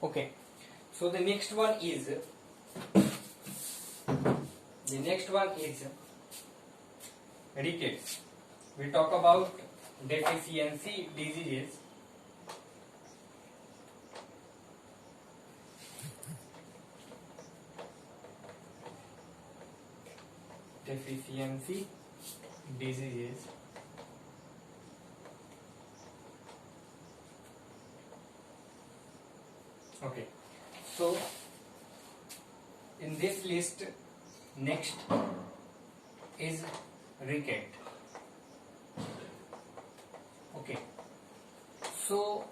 Okay, so the next one is rickets. We talk about deficiency diseases. Deficiency diseases. Okay, so in this list, next is ricket. Okay, so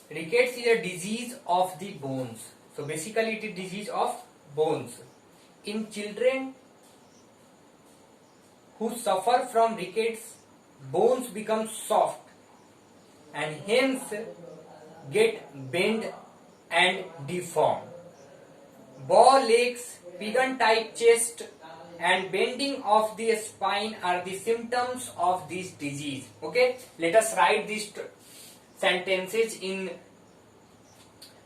rickets is a disease of the bones. So basically it is disease of bones. In children who suffer from rickets, bones become soft and hence get bent and deformed. Bow legs, pigeon type chest and bending of the spine are the symptoms of this disease. Okay, let us write these sentences in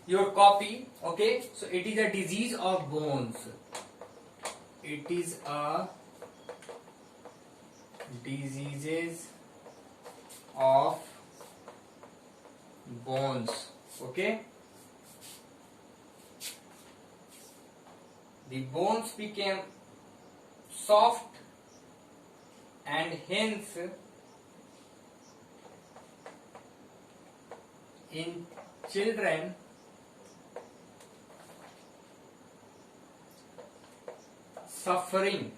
your copy. Okay, so it is a disease of bones. It is a diseases of bones. Okay, the bones became soft and hence in children suffering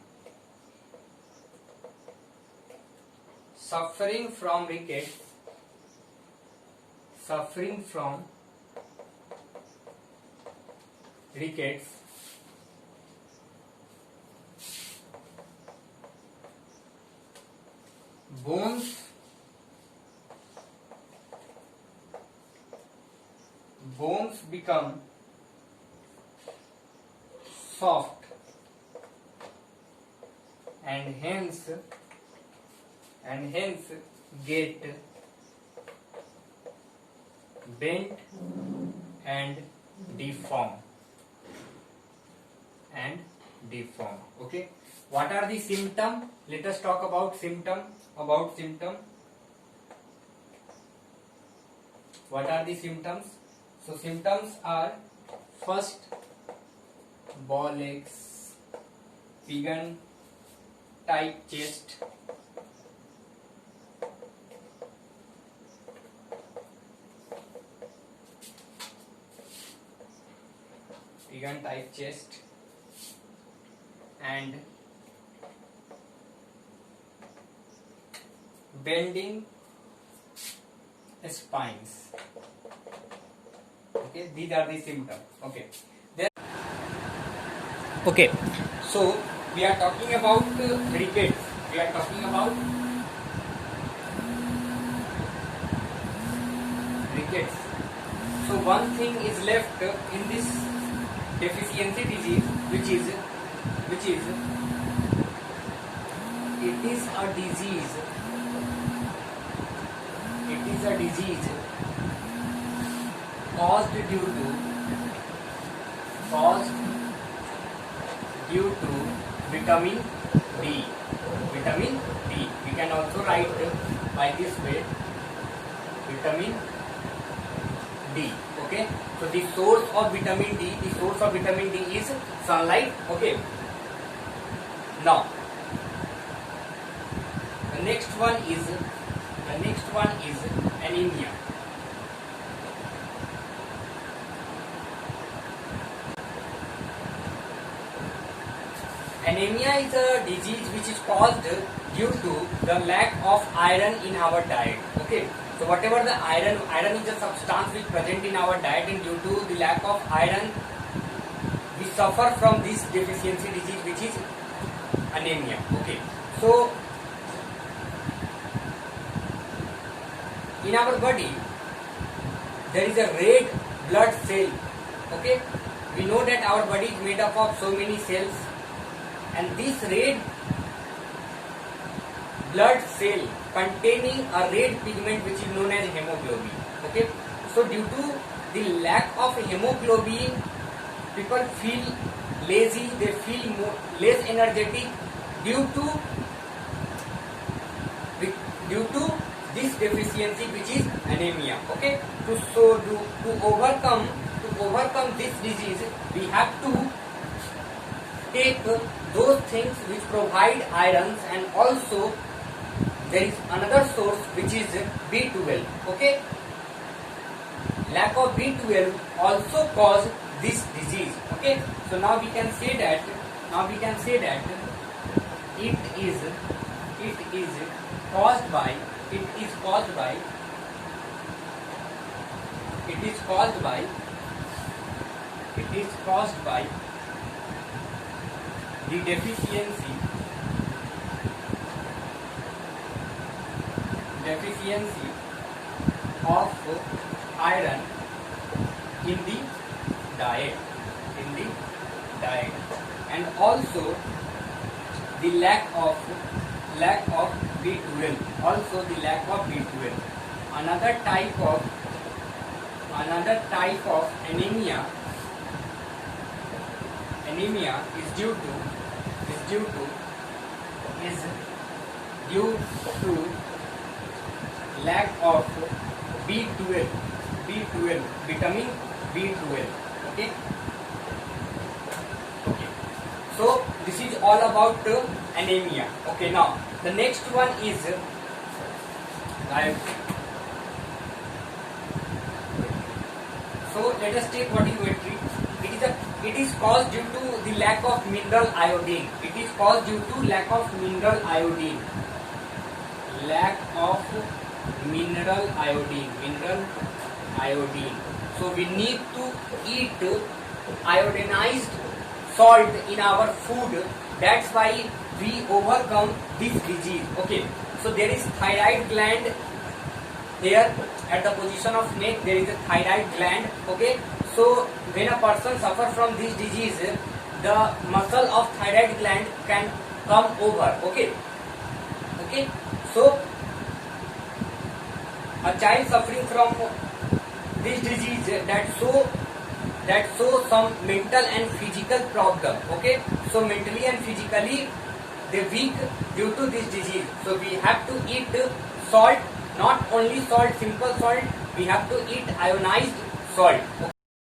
from rickets, bones become soft and hence get bent and deformed. Okay, what are the symptoms? Let us talk about symptom. What are the symptoms? So symptoms are first bow legs, pigeon type chest, and bending spines. Okay, these are the symptoms. Okay, okay, so we are talking about rickets. So one thing is left in this deficiency disease, which is it is a disease caused due to vitamin D. We can also write by this way, vitamin D. Okay, so the source of vitamin D is sunlight. Okay, now the next one is anemia. Anemia is a disease which is caused due to the lack of iron in our diet. Okay, so whatever the iron is a substance which present in our diet, and due to the lack of iron we suffer from this deficiency disease, which is anemia. Okay, so in our body there is a red blood cell. Okay, we know that our body is made up of so many cells, and this red blood cell containing a red pigment which is known as hemoglobin. Okay, so due to the lack of hemoglobin, people feel lazy, they feel less energetic due to this deficiency, which is anemia. Okay, to overcome this disease, we have to take those things which provide irons, and also there is another source which is B12. Okay, lack of B12 also cause this disease. Okay, so now we can say that it is caused by the deficiency of iron in the diet, and also the lack of B12. Another type of anemia is due to lack of B12, vitamin B12. Okay. So this is all about anemia. Okay, now the next one is so let us take volumetry. It is caused due to the lack of mineral iodine. So we need to eat iodinized salt in our food. That's why we overcome this disease. Okay, so there is thyroid gland here at the position of neck. There is a thyroid gland. Okay, so when a person suffers from this disease, the muscle of thyroid gland can come over. Okay, so a child suffering from this disease that show some mental and physical problem. Okay, so mentally and physically they weak due to this disease. So we have to eat salt, not only salt, simple salt. We have to eat ionized salt.